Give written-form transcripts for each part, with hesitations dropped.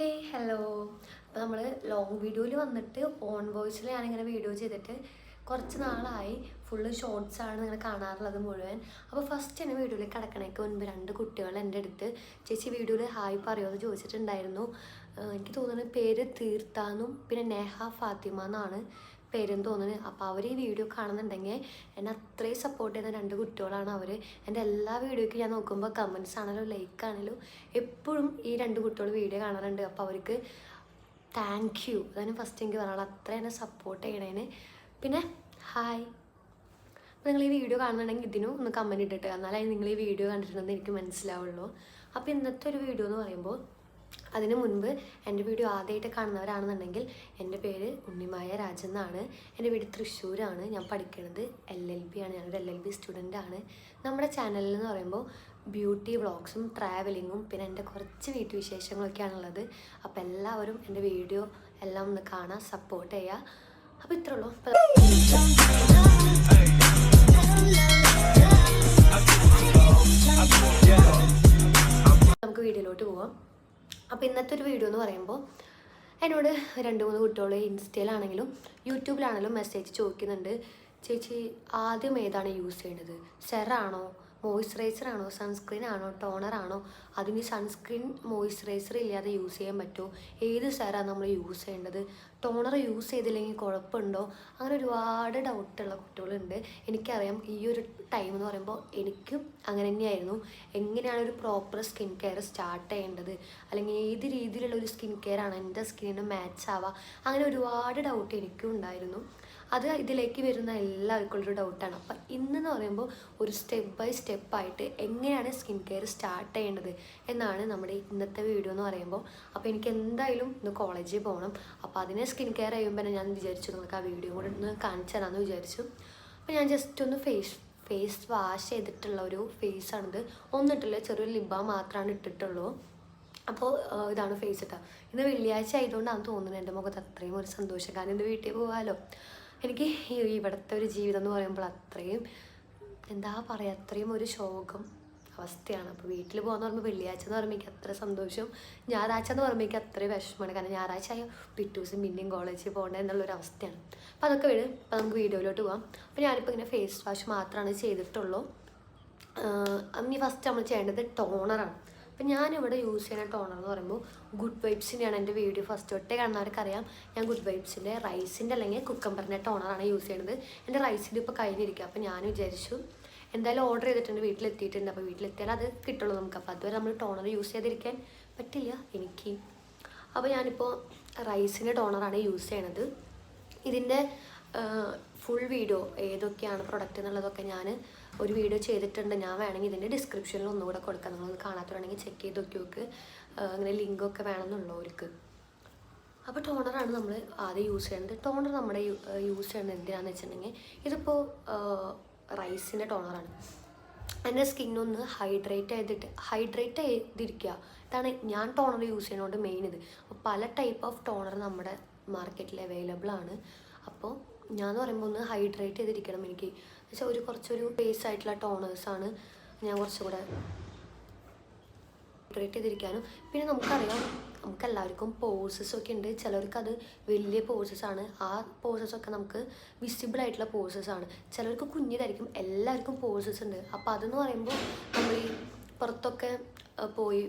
Hello. അപ്പോൾ നമ്മൾ long വീഡിയോയിൽ വന്നിട്ട് ഓൺ വോയിസിൽ ഞാനിങ്ങനെ വീഡിയോ ചെയ്തിട്ട് കുറച്ച് നാളായി. ഫുള്ള് ഷോർട്സാണ് നിങ്ങൾ കാണാറുള്ളത് മുഴുവൻ. അപ്പോൾ ഫസ്റ്റ് തന്നെ വീഡിയോയിൽ കിടക്കണേക്ക് മുൻപ് 2 കുട്ടികൾ എൻ്റെ അടുത്ത് ചേച്ചി വീഡിയോയിൽ ഹായ് പറയുമെന്ന് ചോദിച്ചിട്ടുണ്ടായിരുന്നു. എനിക്ക് തോന്നുന്നത് പേര് തീർത്താന്നും പിന്നെ നേഹ ഫാത്തിമ എന്നാണ് പേരെന്ന് തോന്നുന്നത്. അപ്പോൾ അവർ ഈ വീഡിയോ കാണുന്നുണ്ടെങ്കിൽ എന്നെ അത്രയും സപ്പോർട്ട് ചെയ്യുന്ന 2 കുട്ടികളാണ് അവർ. എൻ്റെ എല്ലാ വീഡിയോയ്ക്കും ഞാൻ നോക്കുമ്പോൾ കമൻസ് ആണെങ്കിലും ലൈക്ക് ആണെങ്കിലും എപ്പോഴും ഈ 2 കുട്ടികൾ വീഡിയോ കാണാറുണ്ട്. അപ്പോൾ അവർക്ക് താങ്ക് യു, അതാണ് ഫസ്റ്റ് എനിക്ക് പറയാനുള്ളത്. അത്ര എന്നെ സപ്പോർട്ട് ചെയ്യണേന്. പിന്നെ ഹായ്. അപ്പോൾ നിങ്ങൾ ഈ വീഡിയോ കാണുന്നുണ്ടെങ്കിൽ ഇതിനും ഒന്ന് കമൻറ്റ് ഇട്ടിട്ട്, എന്നാലേ നിങ്ങൾ ഈ വീഡിയോ കണ്ടിട്ടുണ്ടെന്ന് എനിക്ക് മനസ്സിലാവുള്ളൂ. അപ്പോൾ ഇന്നത്തെ ഒരു വീഡിയോ എന്ന് പറയുമ്പോൾ, അതിന് മുൻപ് എൻ്റെ വീഡിയോ ആദ്യമായിട്ട് കാണുന്നവരാണെന്നുണ്ടെങ്കിൽ എൻ്റെ പേര് ഉണ്ണിമായ രാജൻ എന്നാണ്. എൻ്റെ വീട് തൃശ്ശൂരാണ്. ഞാൻ പഠിക്കുന്നത് LLB ആണ്. ഞാനൊരു LLB സ്റ്റുഡൻ്റാണ്. നമ്മുടെ ചാനലിൽ എന്ന് പറയുമ്പോൾ ബ്യൂട്ടി വ്ളോഗ്സും ട്രാവലിങ്ങും പിന്നെ എൻ്റെ കുറച്ച് വീട്ടുവിശേഷങ്ങളൊക്കെയാണുള്ളത്. അപ്പോൾ എല്ലാവരും എൻ്റെ വീഡിയോ എല്ലാം ഒന്ന് കാണാൻ സപ്പോർട്ട് ചെയ്യുക. അപ്പോൾ ഇത്രേ ഉള്ളൂ. നമുക്ക് വീഡിയോയിലോട്ട് പോവാം. അപ്പോൾ ഇന്നത്തെ ഒരു വീഡിയോ എന്ന് പറയുമ്പോൾ, എന്നോട് 2-3 കുട്ടികൾ ഇൻസ്റ്റയിലാണെങ്കിലും യൂട്യൂബിലാണെങ്കിലും മെസ്സേജ് ചോദിക്കുന്നുണ്ട്, ചേച്ചി ആദ്യം ഏതാണ് യൂസ് ചെയ്യുന്നത്, സെറാണോ മോയ്സ്ചറൈസറാണോ സൺസ്ക്രീൻ ആണോ ടോണറാണോ, അതിന് സൺസ്ക്രീൻ മോയ്സ്ചറൈസർ ഇല്ലാതെ യൂസ് ചെയ്യാൻ പറ്റുമോ, ഏത് സെറാണ് നമ്മൾ യൂസ് ചെയ്യേണ്ടത്, ടോണർ യൂസ് ചെയ്തില്ലെങ്കിൽ കുഴപ്പമുണ്ടോ, അങ്ങനെ ഒരുപാട് ഡൗട്ടുള്ള കുട്ടികളുണ്ട്. എനിക്കറിയാം ഈ ഒരു ടൈം എന്ന് പറയുമ്പോൾ എനിക്കും അങ്ങനെ തന്നെയായിരുന്നു. എങ്ങനെയാണ് ഒരു പ്രോപ്പർ സ്കിൻ കെയർ സ്റ്റാർട്ട് ചെയ്യേണ്ടത്, അല്ലെങ്കിൽ ഏത് രീതിയിലുള്ള ഒരു സ്കിൻ കെയർ ആണ് എൻ്റെ സ്കിന്നിന് മാച്ച് ആവുക, അങ്ങനെ ഒരുപാട് ഡൗട്ട് എനിക്കും ഉണ്ടായിരുന്നു. അത് ഇതിലേക്ക് വരുന്ന എല്ലാവർക്കും ഉള്ളൊരു ഡൗട്ടാണ്. അപ്പം ഇന്നെന്ന് പറയുമ്പോൾ ഒരു സ്റ്റെപ്പ് ബൈ സ്റ്റെപ്പായിട്ട് എങ്ങനെയാണ് സ്കിൻ കെയർ സ്റ്റാർട്ട് ചെയ്യേണ്ടത് എന്നാണ് നമ്മുടെ ഇന്നത്തെ വീഡിയോ എന്ന് പറയുമ്പോൾ. അപ്പോൾ എനിക്ക് എന്തായാലും ഇന്ന് കോളേജിൽ പോകണം. അപ്പോൾ അതിനെ സ്കിൻ കെയർ ചെയ്യുമ്പോൾ തന്നെ ഞാൻ വിചാരിച്ചു നിങ്ങൾക്ക് ആ വീഡിയോ കൂടെ ഒന്ന് കാണിച്ചു തരാമെന്ന് വിചാരിച്ചു. അപ്പോൾ ഞാൻ ജസ്റ്റ് ഒന്ന് ഫേസ് വാഷ് ചെയ്തിട്ടുള്ള ഒരു ഫേസാണിത്. ഒന്നിട്ടില്ല, ചെറിയൊരു ലിപ് ബാം മാത്രമാണ് ഇട്ടിട്ടുള്ളൂ. അപ്പോൾ ഇതാണ് ഫേസ് ഇട്ടാൽ. ഇന്ന് വെള്ളിയാഴ്ച ആയതുകൊണ്ടാണ് തോന്നുന്നത് എൻ്റെ മുഖത്ത് അത്രയും ഒരു സന്തോഷം. കാരണം ഇന്ന് വീട്ടിൽ പോകാമല്ലോ. എനിക്ക് ഇവിടുത്തെ ഒരു ജീവിതം എന്ന് പറയുമ്പോൾ അത്രയും എന്താ പറയുക, അത്രയും ഒരു ശോകം അവസ്ഥയാണ്. അപ്പോൾ വീട്ടിൽ പോകാമെന്ന് പറയുമ്പോൾ വെള്ളിയാഴ്ച എന്ന് പറയുമ്പോൾ എനിക്ക് അത്ര സന്തോഷം, ഞായറാഴ്ച എന്ന് പറയുമ്പോൾ എനിക്ക് അത്രയും വിഷമമാണ്. കാരണം ഞായറാഴ്ച ആയ പിറ്റേ ദിവസം പിന്നെയും കോളേജിൽ പോകേണ്ടത് എന്നുള്ളൊരു അവസ്ഥയാണ്. അപ്പോൾ അതൊക്കെ വിടും. അപ്പോൾ നമുക്ക് വീഡിയോയിലോട്ട് പോകാം. അപ്പോൾ ഞാനിപ്പോൾ ഇങ്ങനെ ഫേസ് വാഷ് മാത്രമാണ് ചെയ്തിട്ടുള്ളൂ. ഇനി ഫസ്റ്റ് നമ്മൾ ചെയ്യേണ്ടത് ടോണറാണ്. അപ്പം ഞാനിവിടെ യൂസ് ചെയ്യുന്ന ടോണർ എന്ന് പറയുമ്പോൾ ഗുഡ് വൈബ്സിൻ്റെയാണ്. എൻ്റെ വീഡിയോ ഫസ്റ്റ് തൊട്ടേ കാണുന്നവർക്കറിയാം ഞാൻ ഗുഡ് വൈബ്സിൻ്റെ റൈസിൻ്റെ അല്ലെങ്കിൽ കുക്കമ്പറിൻ്റെ ടോണറാണ് യൂസ് ചെയ്യുന്നത്. എൻ്റെ റൈസിൻ്റെ ഇപ്പോൾ കഴിഞ്ഞിരിക്കുക. അപ്പോൾ ഞാൻ വിചാരിച്ചു എന്തായാലും ഓർഡർ ചെയ്തിട്ടുണ്ട്, വീട്ടിലെത്തിയിട്ടുണ്ട്. അപ്പോൾ വീട്ടിലെത്തിയാൽ അത് കിട്ടുള്ളൂ നമുക്ക്. അപ്പോൾ അതുവരെ നമ്മൾ ടോണർ യൂസ് ചെയ്തിരിക്കാൻ പറ്റില്ല എനിക്ക്. അപ്പോൾ ഞാനിപ്പോൾ റൈസിൻ്റെ ടോണറാണ് യൂസ് ചെയ്യണത്. ഇതിൻ്റെ ഫുൾ വീഡിയോ ഏതൊക്കെയാണ് പ്രൊഡക്റ്റ് എന്നുള്ളതൊക്കെ ഞാൻ ഒരു വീഡിയോ ചെയ്തിട്ടുണ്ട്. ഞാൻ വേണമെങ്കിൽ ഇതിൻ്റെ ഡിസ്ക്രിപ്ഷനിൽ ഒന്നുകൂടെ കൊടുക്കാം. നിങ്ങളൊന്ന് കാണാത്തവരാണെങ്കിൽ ചെക്ക് ചെയ്ത് നോക്കി. അങ്ങനെ ലിങ്കൊക്കെ വേണമെന്നുള്ളവർക്ക്. അപ്പോൾ ടോണറാണ് നമ്മൾ ആദ്യം യൂസ് ചെയ്യുന്നത്. ടോണർ നമ്മുടെ യൂസ് ചെയ്യുന്നത് എന്തിനാണെന്ന് വെച്ചിട്ടുണ്ടെങ്കിൽ, ഇതിപ്പോൾ റൈസിൻ്റെ ടോണറാണ്. എൻ്റെ സ്കിന്നൊന്ന് ഹൈഡ്രേറ്റ് ചെയ്തിരിക്കുക. ഇതാണ് ഞാൻ ടോണർ യൂസ് ചെയ്യുന്നതുകൊണ്ട് മെയിൻ ഇത്. അപ്പോൾ പല ടൈപ്പ് ഓഫ് ടോണർ നമ്മുടെ മാർക്കറ്റിൽ അവൈലബിൾ ആണ്. അപ്പോൾ ഞാൻ എന്ന് പറയുമ്പോൾ ഒന്ന് ഹൈഡ്രേറ്റ് ചെയ്തിരിക്കണം എനിക്ക്. എന്നുവെച്ചാൽ കുറച്ചൊരു ബേസ് ആയിട്ടുള്ള ടോണേഴ്സാണ് ഞാൻ കുറച്ചുകൂടെ ഹൈഡ്രേറ്റ് ചെയ്തിരിക്കാനും. പിന്നെ നമുക്കറിയാം നമുക്കെല്ലാവർക്കും പോഴ്സസൊക്കെ ഉണ്ട്. ചിലർക്കത് വലിയ പോഴ്സസാണ്. ആ പോഴ്സസൊക്കെ നമുക്ക് വിസിബിൾ ആയിട്ടുള്ള പോഴ്സസാണ്. ചിലർക്ക് കുഞ്ഞിതായിരിക്കും. എല്ലാവർക്കും പോഴ്സസ് ഉണ്ട്. അപ്പോൾ അതെന്ന് പറയുമ്പോൾ നമ്മൾ ഈ പുറത്തൊക്കെ പോയി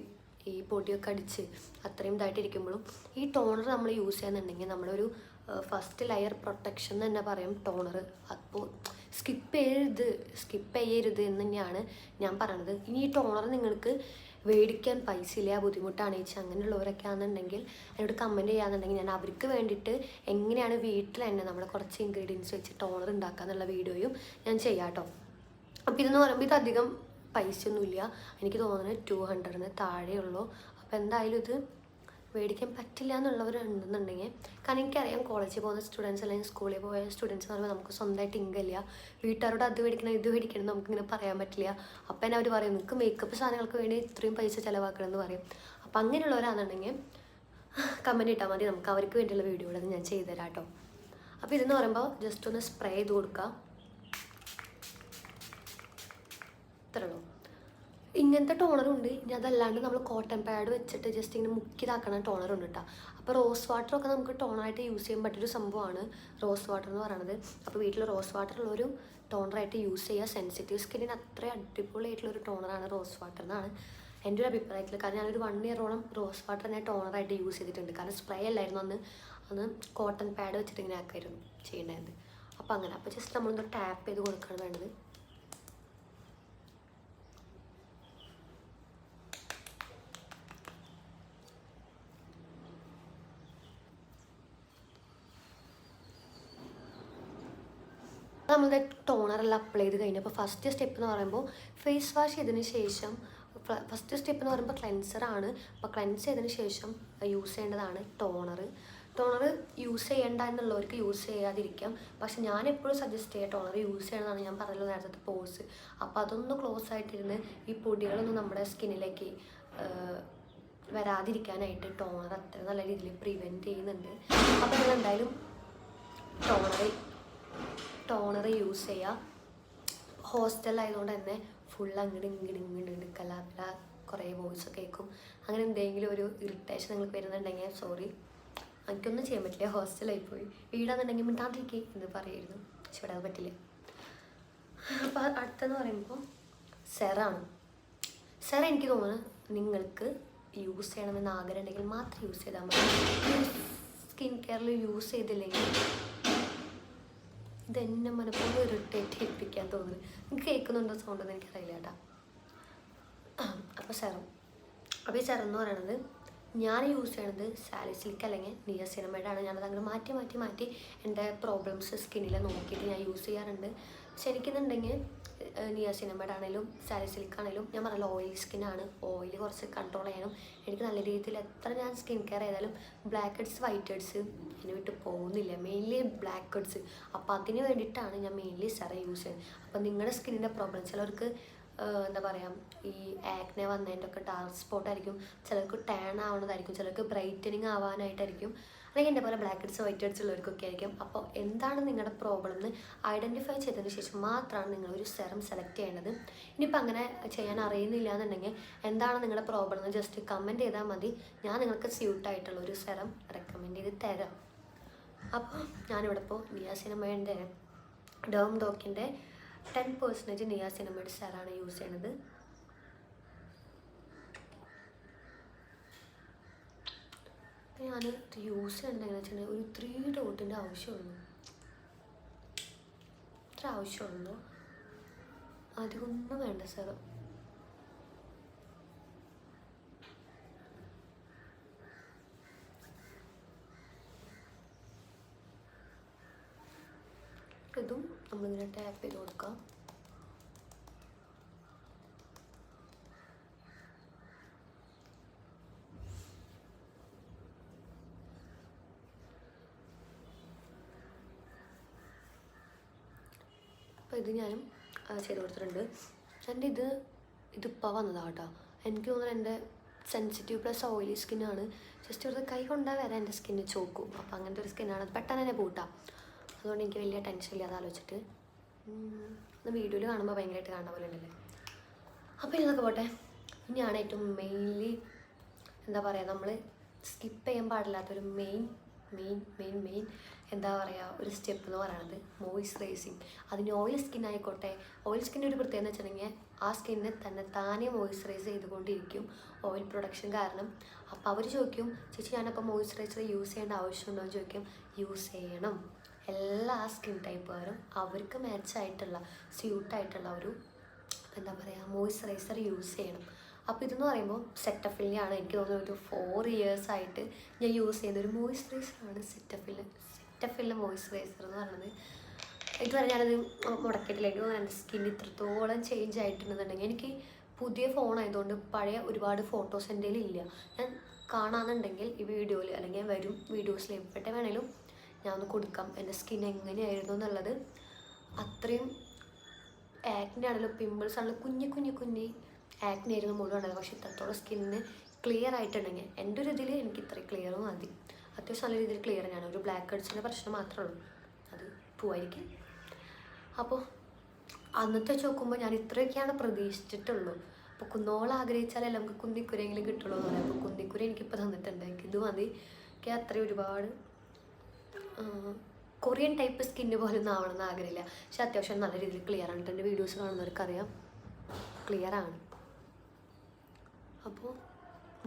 ഈ പൊടിയൊക്കെ അടിച്ച് അത്രയും ഇതായിട്ടിരിക്കുമ്പോഴും ഈ ടോണർ നമ്മൾ യൂസ് ചെയ്യുന്നുണ്ടെങ്കിൽ നമ്മളൊരു ഫസ്റ്റ് ലെയർ പ്രൊട്ടക്ഷൻ തന്നെ പറയും ടോണർ. അപ്പോൾ സ്കിപ്പ് ചെയ്യരുത് എന്ന് തന്നെയാണ് ഞാൻ പറയണത്. ഇനി ഈ ടോണർ നിങ്ങൾക്ക് മേടിക്കാൻ പൈസ ഇല്ല, ബുദ്ധിമുട്ടാണ് ചേച്ചി അങ്ങനെയുള്ളവരൊക്കെ ആണെന്നുണ്ടെങ്കിൽ എന്നോട് കമൻറ്റ് ചെയ്യാന്നുണ്ടെങ്കിൽ ഞാൻ അവർക്ക് വേണ്ടിയിട്ട് എങ്ങനെയാണ് വീട്ടിൽ തന്നെ നമ്മുടെ കുറച്ച് ഇൻഗ്രീഡിയൻസ് വെച്ച് ടോണർ ഉണ്ടാക്കുക എന്നുള്ള വീഡിയോയും ഞാൻ ചെയ്യാം കേട്ടോ. അപ്പോൾ ഇതെന്ന് പറയുമ്പോൾ ഇത് അധികം പൈസയൊന്നുമില്ല. എനിക്ക് തോന്നുന്നത് 200 താഴെയുള്ളൂ. അപ്പോൾ എന്തായാലും ഇത് മേടിക്കാൻ പറ്റില്ല എന്നുള്ളവരുണ്ടെന്നുണ്ടെങ്കിൽ, കാരണം എനിക്കറിയാം കോളേജിൽ പോകുന്ന സ്റ്റുഡൻസ് അല്ലെങ്കിൽ സ്കൂളിൽ പോയ സ്റ്റുഡൻസ് എന്ന് പറയുമ്പോൾ നമുക്ക് സ്വന്തമായിട്ട് ഇൻകമില്ല. വീട്ടുകാരോട് അത് മേടിക്കണം ഇത് മേടിക്കണം നമുക്കിങ്ങനെ പറയാൻ പറ്റില്ല. അപ്പം തന്നെ അവർ പറയും നിങ്ങൾക്ക് മേക്കപ്പ് സാധനങ്ങൾക്ക് വേണ്ടി ഇത്രയും പൈസ ചിലവാക്കണം എന്ന് പറയും. അപ്പം അങ്ങനെയുള്ളവരാണെന്നുണ്ടെങ്കിൽ കമൻറ്റ് ഇട്ടാൽ മതി, നമുക്ക് അവർക്ക് വേണ്ടിയുള്ള വീഡിയോ അത് ഞാൻ ചെയ്തുതരാം കേട്ടോ. അപ്പോൾ ഇതെന്ന് പറയുമ്പോൾ ജസ്റ്റ് ഒന്ന് സ്പ്രേ ചെയ്ത് കൊടുക്കുക, ഇത്രയുള്ളൂ. ഇങ്ങനത്തെ ടോണറുണ്ട്. ഇനി അതല്ലാണ്ട് നമ്മൾ കോട്ടൺ പാഡ് വെച്ചിട്ട് ജസ്റ്റ് ഇങ്ങനെ മുക്കിതാക്കണ ടോണറുണ്ട് കേട്ടോ. അപ്പോൾ റോസ് വാട്ടറൊക്കെ നമുക്ക് ടോണറായിട്ട് യൂസ് ചെയ്യാൻ പറ്റിയൊരു സംഭവമാണ് റോസ് വാട്ടർ എന്ന് പറയുന്നത്. അപ്പോൾ വീട്ടിൽ റോസ് വാട്ടർ ഉള്ളൊരു ടോണറായിട്ട് യൂസ് ചെയ്യുക. സെൻസിറ്റീവ് സ്കിന്നിന് അത്ര അടിപൊളിയായിട്ടുള്ളൊരു ടോണറാണ് റോസ് വാട്ടർ എന്നാണ് എൻ്റെ ഒരു അഭിപ്രായത്തിൽ. കാരണം ഞാനൊരു 1 ഇയറോളം റോസ് വാട്ടർ ഞാൻ ടോണറായിട്ട് യൂസ് ചെയ്തിട്ടുണ്ട്. കാരണം സ്പ്രേ അല്ലായിരുന്നു അന്ന് കോട്ടൺ പാഡ് വെച്ചിട്ട് ഇങ്ങനെ ആക്കായിരുന്നു ചെയ്യേണ്ടത്. അപ്പോൾ അങ്ങനെ അപ്പോൾ ജസ്റ്റ് നമ്മളൊന്ന് ടാപ്പ് ചെയ്ത് കൊടുക്കുകയാണ് വേണ്ടത്. നമ്മളുടെ ടോണറെല്ലാം അപ്ലൈ ചെയ്ത് കഴിഞ്ഞപ്പോൾ ഫസ്റ്റ് സ്റ്റെപ്പ് എന്ന് പറയുമ്പോൾ ഫേസ് വാഷ് ചെയ്തതിന് ശേഷം ഫസ്റ്റ് സ്റ്റെപ്പ് എന്ന് പറയുമ്പോൾ ക്ലെൻസറാണ്. അപ്പോൾ ക്ലെൻസ് ചെയ്തതിന് ശേഷം യൂസ് ചെയ്യേണ്ടതാണ് ടോണർ യൂസ് ചെയ്യേണ്ട എന്നുള്ളവർക്ക് യൂസ് ചെയ്യാതിരിക്കാം. പക്ഷെ ഞാൻ എപ്പോഴും സജസ്റ്റ് ചെയ്യുക ടോണർ യൂസ് ചെയ്യണമെന്നാണ്. ഞാൻ പറഞ്ഞല്ലോ നേരത്തെ പോസ്. അപ്പോൾ അതൊന്ന് ക്ലോസ് ആയിട്ടിരുന്ന് ഈ പൊടികളൊന്നും നമ്മുടെ സ്കിന്നിലേക്ക് വരാതിരിക്കാനായിട്ട് ടോണർ അത്ര നല്ല രീതിയിൽ പ്രിവെൻറ്റ് ചെയ്യുന്നുണ്ട്. അപ്പോൾ നിങ്ങൾ എന്തായാലും ടോണർ യൂസ് ചെയ്യുക. ഹോസ്റ്റലായതുകൊണ്ട് തന്നെ ഫുൾ അങ്ങോട്ട് കലാപില കുറേ വോയിസ് കേൾക്കും. അങ്ങനെ എന്തെങ്കിലും ഒരു ഇറിറ്റേഷൻ നിങ്ങൾക്ക് വരുന്നുണ്ടെങ്കിൽ സോറി, എനിക്കൊന്നും ചെയ്യാൻ പറ്റില്ല, ഹോസ്റ്റലായി പോയി. വീടാണെന്നുണ്ടെങ്കിൽ മിണ്ടാണ്ടിരിക്കുക എന്ന് പറയുമായിരുന്നു. പക്ഷെ ഇവിടെ അത് പറ്റില്ല. അപ്പോൾ അടുത്തെന്ന് പറയുമ്പോൾ സെറാണ്. സെറ എനിക്ക് തോന്നുന്നു നിങ്ങൾക്ക് യൂസ് ചെയ്യണമെന്ന് ആഗ്രഹം ഉണ്ടെങ്കിൽ മാത്രം യൂസ് ചെയ്താൽ മതി. സ്കിൻ കെയറിൽ യൂസ് ചെയ്തില്ലെങ്കിൽ ഇതെന്നെ മനഃപൂർവ്വം ഇറിറ്റേറ്റ് ചെയ്യിപ്പിക്കാൻ തോന്നുന്നു. നിങ്ങൾക്ക് കേൾക്കുന്നുണ്ടോ സൗണ്ടെന്ന് എനിക്കറിയില്ല കേട്ടോ. അപ്പോൾ ഈ സെറം എന്ന് പറയുന്നത് ഞാൻ യൂസ് ചെയ്യണത് സാലിസിലിക് അല്ലെങ്കിൽ നിയാസിനമൈഡാണ്. ഞാനത് അങ്ങനെ മാറ്റി എൻ്റെ പ്രോബ്ലംസ് സ്കിന്നിൽ നോക്കിയിട്ട് ഞാൻ യൂസ് ചെയ്യാറുണ്ട്. ശരിക്കുന്നുണ്ടെങ്കിൽ നിയാസിനമൈഡ് ആണെങ്കിലും സാലിസിലിക് ആണെങ്കിലും ഞാൻ പറഞ്ഞല്ലോ ഓയിൽ സ്കിന്നാണ്. ഓയിൽ കുറച്ച് കൺട്രോൾ ചെയ്യണം. എനിക്ക് നല്ല രീതിയിൽ എത്ര ഞാൻ സ്കിൻ കെയർ ചെയ്താലും ബ്ലാക്ക് ഹെഡ്സ് വൈറ്റ് ഹെഡ്സ് എന്നെ വിട്ട് പോകുന്നില്ല. Mainly blackheads. അപ്പോൾ അതിന് വേണ്ടിയിട്ടാണ് ഞാൻ മെയിൻലി സെറം യൂസ് ചെയ്യുന്നത്. അപ്പോൾ നിങ്ങളുടെ സ്കിന്നിൻ്റെ പ്രോബ്ലം ചിലർക്ക് എന്താ പറയുക ഈ ആക്നെ വന്നതിൻ്റെ ഒക്കെ ഡാർക്ക് സ്പോട്ടായിരിക്കും, ചിലർക്ക് ടാൻ ആവുന്നതായിരിക്കും, ചിലർക്ക് ബ്രൈറ്റനിങ് ആവാനായിട്ടായിരിക്കും, അല്ലെങ്കിൽ എൻ്റെ പോലെ ബ്ലാക്ക് ഹെഡ്സ് വൈറ്റ് ഹെഡ്സ് ഉള്ളവർക്കൊക്കെ ആയിരിക്കും. അപ്പോൾ എന്താണ് നിങ്ങളുടെ പ്രോബ്ലം എന്ന് ഐഡൻറ്റിഫൈ ചെയ്തതിന് ശേഷം മാത്രമാണ് നിങ്ങളൊരു സെറം സെലക്ട് ചെയ്യേണ്ടത്. ഇനിയിപ്പോൾ അങ്ങനെ ചെയ്യാൻ അറിയുന്നില്ല എന്നുണ്ടെങ്കിൽ എന്താണ് നിങ്ങളുടെ പ്രോബ്ലം എന്ന് ജസ്റ്റ് കമൻറ്റ് ചെയ്താൽ മതി. ഞാൻ നിങ്ങൾക്ക് സ്യൂട്ടായിട്ടുള്ള ഒരു സെറം റെക്കമെൻഡ് ചെയ്ത് തരാം. അപ്പോൾ ഞാനിവിടെ ഇപ്പോൾ നിയാസിനമൈഡിൻ്റെ ഡേം ഡോക്കിൻ്റെ 10% നിയാസിനമൈഡ് സെറാണ് യൂസ് ചെയ്യണത്. ഞാൻ യൂസ് ചെയ്യണത് എങ്ങനെയാണെന്ന് വെച്ചിട്ടുണ്ടെങ്കിൽ ഒരു 3 ഡോട്ടിൻ്റെ ആവശ്യമുള്ളൂ. ഇത്ര ആവശ്യമുള്ളൂ, അധികമൊന്നും വേണ്ട സെറം. ഇതും നമ്മളിങ്ങനെ ടാപ്പ് ചെയ്ത് കൊടുക്കാം. അപ്പോൾ ഇത് ഞാനും ചെയ്ത് കൊടുത്തിട്ടുണ്ട്. എൻ്റെ ഇതിപ്പോൾ വന്നതാണ് കേട്ടോ. എനിക്ക് തോന്നുന്നത് എൻ്റെ സെൻസിറ്റീവ് പ്ലസ് ഓയിലി സ്കിന്നാണ്. ജസ്റ്റ് ഒരു കൈ കൊണ്ടാൽ വരെ എൻ്റെ സ്കിന്ന് ചോക്കും. അപ്പോൾ അങ്ങനത്തെ ഒരു സ്കിന്നാണ്. പെട്ടെന്ന് തന്നെ പൂട്ടാം. അതുകൊണ്ട് എനിക്ക് വലിയ ടെൻഷൻ ഇല്ലാതെ ആലോചിച്ചിട്ട് വീഡിയോയിൽ കാണുമ്പോൾ ഭയങ്കരമായിട്ട് കാണുന്ന പോലെ ഉണ്ടല്ലേ. അപ്പോൾ ഇതൊക്കെ പോട്ടെ. ഇനിയാണ് ഏറ്റവും മെയിൻലി എന്താ പറയുക, നമ്മൾ സ്കിപ്പ് ചെയ്യാൻ പാടില്ലാത്തൊരു മെയിൻ എന്താ പറയുക ഒരു സ്റ്റെപ്പ് എന്ന് പറയുന്നത് മോയ്സ്ചറൈസിങ്. അതിന് ഓയിൽ സ്കിൻ ആയിക്കോട്ടെ, ഓയിൽ സ്കിൻ്റെ ഒരു പ്രത്യേകത എന്ന് വെച്ചിട്ടുണ്ടെങ്കിൽ ആ സ്കിന്നെ തന്നെ താനേ മോയ്സ്ചറൈസ് ചെയ്തുകൊണ്ടിരിക്കും ഓയിൽ പ്രൊഡക്ഷൻ കാരണം. അപ്പോൾ അവർ ചോദിക്കും, ചേച്ചി ഞാനപ്പോൾ മോയ്സ്ചറൈസർ യൂസ് ചെയ്യേണ്ട ആവശ്യമുണ്ടോ എന്ന് ചോദിക്കും. യൂസ് ചെയ്യണം. എല്ലാ സ്കിൻ ടൈപ്പുകാരും അവർക്ക് മാച്ചായിട്ടുള്ള സ്യൂട്ടായിട്ടുള്ള ഒരു എന്താ പറയുക മോയ്സ്ചറൈസർ യൂസ് ചെയ്യണം. അപ്പോൾ ഇതെന്ന് പറയുമ്പോൾ സെറ്റഫിലിനാണ്. എനിക്ക് തോന്നുന്നു ഒരു 4 ഇയേഴ്സായിട്ട് ഞാൻ യൂസ് ചെയ്യുന്ന ഒരു മോയ്സ്ചറൈസറാണ് സെറ്റഫിലിൻ്റെ മോയ്സ്ചറൈസർ എന്ന് പറയുന്നത്. ഇതുവരെ ഞാനത് മുടക്കിയിട്ടില്ല. എനിക്ക് തോന്നുന്നു എൻ്റെ സ്കിൻ ഇത്രത്തോളം ചേഞ്ച് ആയിട്ടുണ്ടെന്നുണ്ടെങ്കിൽ എനിക്ക് പുതിയ ഫോണായതുകൊണ്ട് പഴയ ഒരുപാട് ഫോട്ടോസ് എൻ്റെ ഇല്ല. ഞാൻ കാണാമെന്നുണ്ടെങ്കിൽ ഈ വീഡിയോയിൽ അല്ലെങ്കിൽ വരും വീഡിയോസിൽ എവിടെ വേണേലും ഞാൻ ഒന്ന് കൊടുക്കാം എൻ്റെ സ്കിൻ എങ്ങനെയായിരുന്നു എന്നുള്ളത്. അത്രയും ആക്നെ ആണല്ലോ, പിമ്പിൾസ് ആണല്ലോ, കുഞ്ഞി ആക്നെ ആയിരുന്നു മുഴുവൻ ഉണ്ടല്ലോ. പക്ഷേ ഇത്രത്തോളം സ്കിന്നിന് ക്ലിയർ ആയിട്ടുണ്ടെങ്കിൽ എൻ്റെ ഒരു ഇതിൽ എനിക്ക് ഇത്രയും ക്ലിയർ മതി. അത്യാവശ്യം നല്ല രീതിയിൽ ക്ലിയർ തന്നെയാണ്. ഒരു ബ്ലാക്ക് ഹെഡ്സിൻ്റെ പ്രശ്നം മാത്രമേ ഉള്ളൂ, അത് പോവായിരിക്കും. അപ്പോൾ അന്നത്തെ വെച്ച് നോക്കുമ്പോൾ ഞാൻ ഇത്രയൊക്കെയാണ് പ്രതീക്ഷിച്ചിട്ടുള്ളൂ. അപ്പോൾ കുന്നോളം ആഗ്രഹിച്ചാലല്ലേ നമുക്ക് കുന്നിക്കുരെങ്കിലും കിട്ടുള്ളൂ എന്ന് പറയാം. അപ്പോൾ കുന്നിക്കുര എനിക്കിപ്പോൾ തന്നിട്ടുണ്ട്. എനിക്കിത് മതി. എനിക്ക് അത്രയും ഒരുപാട് കൊറിയൻ ടൈപ്പ് സ്കിന്ന് പോലെ ഒന്നും ആവണമെന്ന് ആഗ്രഹമില്ല. പക്ഷെ അത്യാവശ്യം നല്ല രീതിയിൽ ക്ലിയർ ആണ്. എൻ്റെ വീഡിയോസ് കാണുന്നവർക്കറിയാം ക്ലിയറാണ്. അപ്പോൾ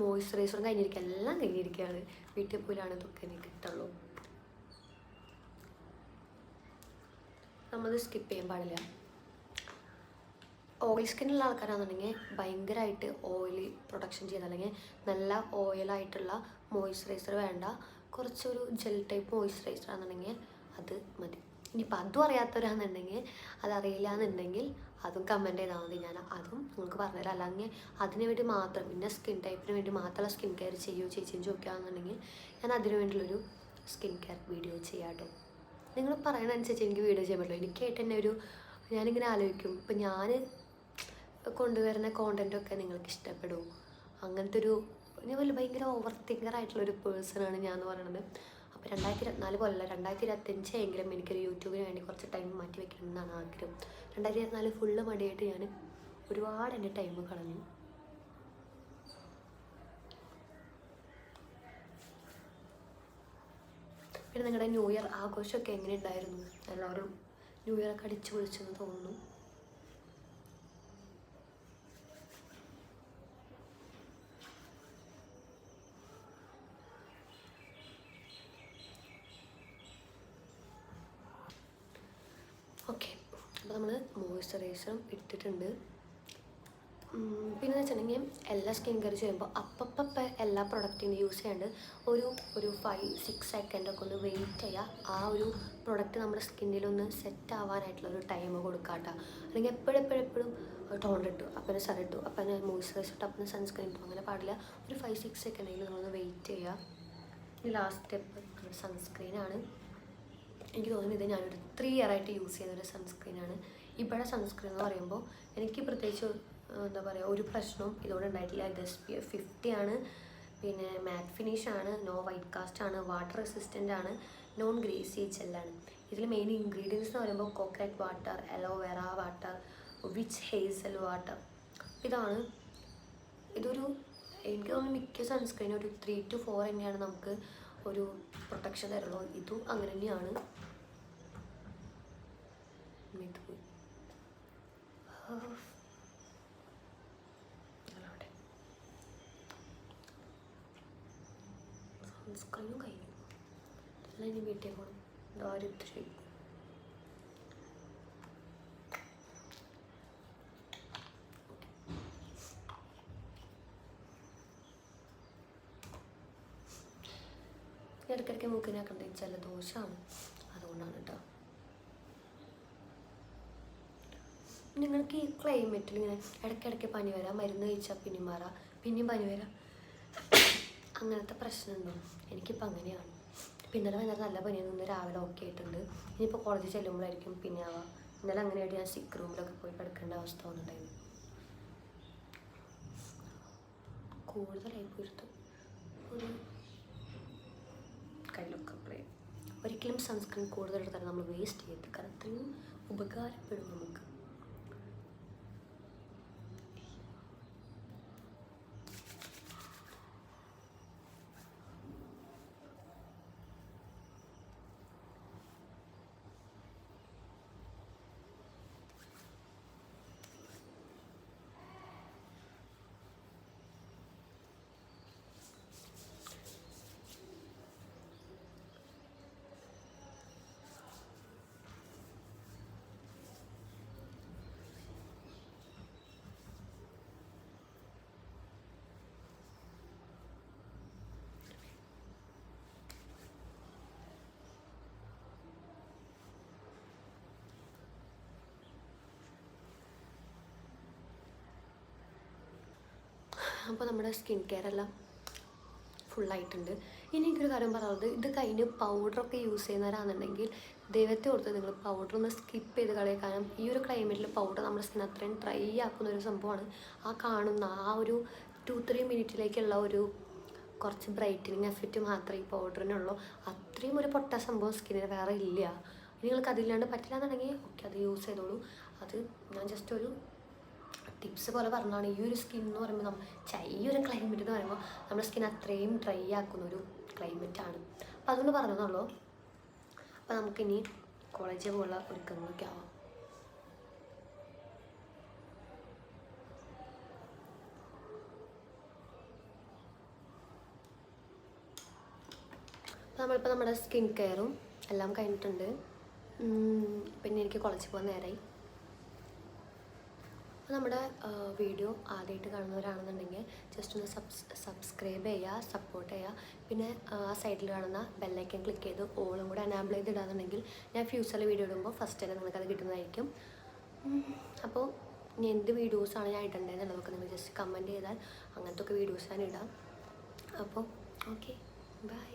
മോയ്സ്ചറൈസറും കഴിഞ്ഞിരിക്കുക, എല്ലാം കഴിഞ്ഞിരിക്കുകയാണ്. വീട്ടിൽ പോയിലാണ് ഇതൊക്കെ എനിക്ക് കിട്ടുള്ളൂ. നമ്മളത് സ്കിപ്പ് ചെയ്യാൻ പാടില്ല. ഓയിൽ സ്കിന്നുള്ള ആൾക്കാരാണെന്നുണ്ടെങ്കിൽ ഭയങ്കരമായിട്ട് ഓയിൽ പ്രൊഡക്ഷൻ ചെയ്ത് അല്ലെങ്കിൽ നല്ല ഓയിലായിട്ടുള്ള മോയ്സ്ചറൈസർ വേണ്ട, കുറച്ചൊരു ജെൽ ടൈപ്പ് മോയ്സ്ചറൈസർ ആണെന്നുണ്ടെങ്കിൽ അത് മതി. ഇനിയിപ്പോൾ അതും അറിയാത്തവരാണെന്നുണ്ടെങ്കിൽ, അതറിയില്ല എന്നുണ്ടെങ്കിൽ അതും കമൻറ്റ് ചെയ്താൽ മതി. ഞാൻ അതും നിങ്ങൾക്ക് പറഞ്ഞുതരാം. അല്ലെങ്കിൽ അതിന് വേണ്ടി മാത്രം ഇന്ന സ്കിൻ ടൈപ്പിന് വേണ്ടി മാത്രമുള്ള സ്കിൻ കെയർ ചെയ്യുമോ ചേച്ചിയും ചോദിക്കുകയാണെന്നുണ്ടെങ്കിൽ ഞാൻ അതിന് വേണ്ടിയുള്ളൊരു സ്കിൻ കെയർ വീഡിയോ ചെയ്യാം കേട്ടോ. നിങ്ങൾ പറയണതനുസരിച്ച് എനിക്ക് വീഡിയോ ചെയ്യാൻ പറ്റുള്ളൂ. എനിക്കായിട്ട് തന്നെ ഞാനിങ്ങനെ ആലോചിക്കും, ഇപ്പം ഞാൻ കൊണ്ടുവരുന്ന കോണ്ടൻറ്റൊക്കെ നിങ്ങൾക്ക് ഇഷ്ടപ്പെടുമോ, അങ്ങനത്തെ ഞാൻ ഭയങ്കര ഓവർ തിങ്കർ ആയിട്ടുള്ളൊരു പേഴ്സണാണ് ഞാൻ എന്ന് പറയുന്നത്. അപ്പോൾ 2024 പോലല്ല, 2025 എങ്കിലും എനിക്കൊരു യൂട്യൂബിന് വേണ്ടി കുറച്ച് ടൈം മാറ്റി വെക്കണം എന്നാണ് ആഗ്രഹം. 2024 ഫുള്ള് മടിയായിട്ട് ഞാൻ ഒരുപാട് എൻ്റെ ടൈം കളഞ്ഞു. പിന്നെ നിങ്ങളുടെ ന്യൂ ഇയർ ആഘോഷമൊക്കെ എങ്ങനെ ഉണ്ടായിരുന്നു? എല്ലാവരും ന്യൂ ഇയർ ഒക്കെ അടിച്ചു പൊളിച്ചെന്ന് തോന്നുന്നു. ഓക്കെ, അപ്പോൾ നമ്മൾ മോയ്സ്ചറൈസറും ഇട്ടിട്ടുണ്ട്. പിന്നെ വെച്ചിട്ടുണ്ടെങ്കിൽ എല്ലാ സ്കിൻ കെയർ ചെയ്യുമ്പോൾ അപ്പം എല്ലാ പ്രൊഡക്റ്റിനും യൂസ് ചെയ്യാണ്ട് ഒരു 5-6 സെക്കൻഡൊക്കെ ഒന്ന് വെയിറ്റ് ചെയ്യുക. ആ ഒരു പ്രൊഡക്റ്റ് നമ്മുടെ സ്കിന്നിലൊന്ന് സെറ്റ് ആവാനായിട്ടുള്ളൊരു ടൈം കൊടുക്കാട്ടോ. അല്ലെങ്കിൽ എപ്പോഴും ടോണർ ഇട്ടു അപ്പം സൺ ഇട്ടു അപ്പം മോയ്സ്ചറൈസർ ഇട്ടു അപ്പം സൺസ്ക്രീൻ ഇട്ടു, അങ്ങനെ പാടില്ല. ഒരു 5-6 സെക്കൻഡെങ്കിലും നിങ്ങളൊന്ന് വെയിറ്റ് ചെയ്യുക. ഇനി ലാസ്റ്റ് സ്റ്റെപ്പ് സൺസ്ക്രീനാണ്. എനിക്ക് തോന്നുന്നു ഇത് ഞാനൊരു 3 ഇയറായിട്ട് യൂസ് ചെയ്യുന്നൊരു സൺസ്ക്രീനാണ്. ഇവിടെ സൺസ്ക്രീൻ എന്ന് പറയുമ്പോൾ എനിക്ക് പ്രത്യേകിച്ച് എന്താ പറയുക ഒരു പ്രശ്നവും ഇതുകൊണ്ട് ഉണ്ടായിട്ടില്ല. ഇത് SPF 50 ആണ്, പിന്നെ മാറ്റ് ഫിനിഷാണ്, നോ വൈറ്റ് കാസ്റ്റ് ആണ്, വാട്ടർ റെസിസ്റ്റൻ്റ് ആണ്, നോൺ ഗ്രീസി ജെല്ലാണ്. ഇതിൽ മെയിൻ ഇൻഗ്രീഡിയൻസ് എന്ന് പറയുമ്പോൾ coconut water, aloe vera water, which Hazel water. ഇതൊരു എനിക്ക് തോന്നുന്നു മിക്ക സൺസ്ക്രീനും ഒരു 3 to 4 തന്നെയാണ് നമുക്ക് ഒരു പ്രൊട്ടക്ഷൻ തരുള്ളൂ. ഇതും അങ്ങനെ തന്നെയാണ്. സൺസ്ക്രീനും കഴിഞ്ഞു. എല്ലാം ഇനി വീട്ടിൽ പോകണം. ദാരിദ്ര്യം. ഇടയ്ക്കിടയ്ക്ക് മൂക്കിനാക്കണ്ട ജലദോഷമാണ്, അതുകൊണ്ടാണ് കേട്ടോ. നിങ്ങൾക്ക് ഈ ക്ലൈമറ്റിൽ ഇങ്ങനെ ഇടയ്ക്കിടയ്ക്ക് പനി വരാം, മരുന്ന് കഴിച്ചാൽ പിന്നെയും മാറാം, പിന്നെയും പനി വരാം, അങ്ങനത്തെ പ്രശ്നമുണ്ടോ? എനിക്കിപ്പോൾ അങ്ങനെയാണ്. ഇന്നലെ വൈകുന്നേരം നല്ല പനിയാണ്, ഇന്ന് രാവിലെ ഓക്കെ ആയിട്ടുണ്ട്. ഇനിയിപ്പോൾ കോളേജിൽ ചെല്ലുമ്പോഴായിരിക്കും പിന്നെ ആവാം. ഇന്നലെ അങ്ങനെയായിട്ട് ഞാൻ സിക്ക് റൂമിലൊക്കെ പോയി കിടക്കേണ്ട അവസ്ഥ വന്നിട്ടുണ്ടായിരുന്നു. കൂടുതലായി പോയിട്ട് ഒരു കയ്യിലൊക്കെ അപ്ലൈ. ഒരിക്കലും സൺസ്ക്രീൻ കൂടുതൽ എടുത്താൽ നമ്മൾ വേസ്റ്റ് ചെയ്യരുത്, കാരണം അത്രയും ഉപകാരപ്പെടും നമുക്ക്. അപ്പോൾ നമ്മുടെ സ്കിൻ കെയർ എല്ലാം ഫുള്ളായിട്ടുണ്ട്. ഇനി എനിക്കൊരു കാര്യം പറയാനുള്ളത്, ഇത് കഴിഞ്ഞ് പൗഡറൊക്കെ യൂസ് ചെയ്യുന്നവരാണെന്നുണ്ടെങ്കിൽ ദൈവത്തെ ഓർത്ത് നിങ്ങൾ പൗഡർ ഒന്ന് സ്കിപ്പ് ചെയ്ത് കളയുക. കാരണം ഈ ഒരു ക്ലൈമറ്റിൽ പൗഡർ നമ്മുടെ സ്കിൻ അത്രയും ഡ്രൈ ആക്കുന്ന ഒരു സംഭവമാണ്. ആ കാണുന്ന ആ ഒരു 2-3 മിനിറ്റിലേക്കുള്ള ഒരു കുറച്ച് ബ്രൈറ്റനിങ് എഫക്റ്റ് മാത്രമേ ഈ പൗഡറിനുള്ളൂ. അത്രയും ഒരു പൊട്ട സംഭവം സ്കിന്നിന് വേറെ ഇല്ല. നിങ്ങൾക്ക് അതില്ലാണ്ട് പറ്റില്ല എന്നുണ്ടെങ്കിൽ ഓക്കെ, അത് യൂസ് ചെയ്തോളൂ. അത് ഞാൻ ജസ്റ്റ് ഒരു ടിപ്സ് പോലെ പറഞ്ഞാണ് ഈ ഒരു സ്കിൻ എന്ന് പറയുമ്പോൾ ഈ ഒരു ക്ലൈമറ്റ് എന്ന് പറയുമ്പോൾ നമ്മുടെ സ്കിൻ അത്രയും ഡ്രൈ ആക്കുന്ന ഒരു ക്ലൈമറ്റാണ്. അപ്പോൾ അതുകൊണ്ട് പറഞ്ഞതെന്നുള്ളൂ. അപ്പോൾ നമുക്കിനി കോളേജിൽ പോലുള്ള ഒരുക്കങ്ങളൊക്കെ ആവാം. അപ്പോൾ നമ്മളിപ്പോൾ നമ്മുടെ സ്കിൻ കെയറും എല്ലാം കഴിഞ്ഞിട്ടുണ്ട്. പിന്നെ എനിക്ക് കോളേജിൽ പോകാൻ നേരമായി. അപ്പോൾ നമ്മുടെ വീഡിയോ ആദ്യമായിട്ട് കാണുന്നവരാണെന്നുണ്ടെങ്കിൽ ജസ്റ്റ് ഒന്ന് സബ്സ്ക്രൈബ് ചെയ്യുക, സപ്പോർട്ട് ചെയ്യുക. പിന്നെ ആ സൈഡിൽ കാണുന്ന ബെല്ലൈക്കൻ ക്ലിക്ക് ചെയ്ത് ഓളും കൂടെ എനാബിൾ ചെയ്ത് ഇടാന്നുണ്ടെങ്കിൽ ഞാൻ ഫ്യൂച്ചറിൽ വീഡിയോ ഇടുമ്പോൾ ഫസ്റ്റ് തന്നെ നിങ്ങൾക്കത് കിട്ടുന്നതായിരിക്കും. അപ്പോൾ ഇനി എന്ത് വീഡിയോസാണ് ഞാൻ ഇടേണ്ടതെന്നുള്ളതൊക്കെ നിങ്ങൾ ജസ്റ്റ് കമൻറ്റ് ചെയ്താൽ അങ്ങനത്തെ ഒക്കെ വീഡിയോസ് ഞാൻ ഇടാം. അപ്പോൾ ഓക്കെ, ബൈ.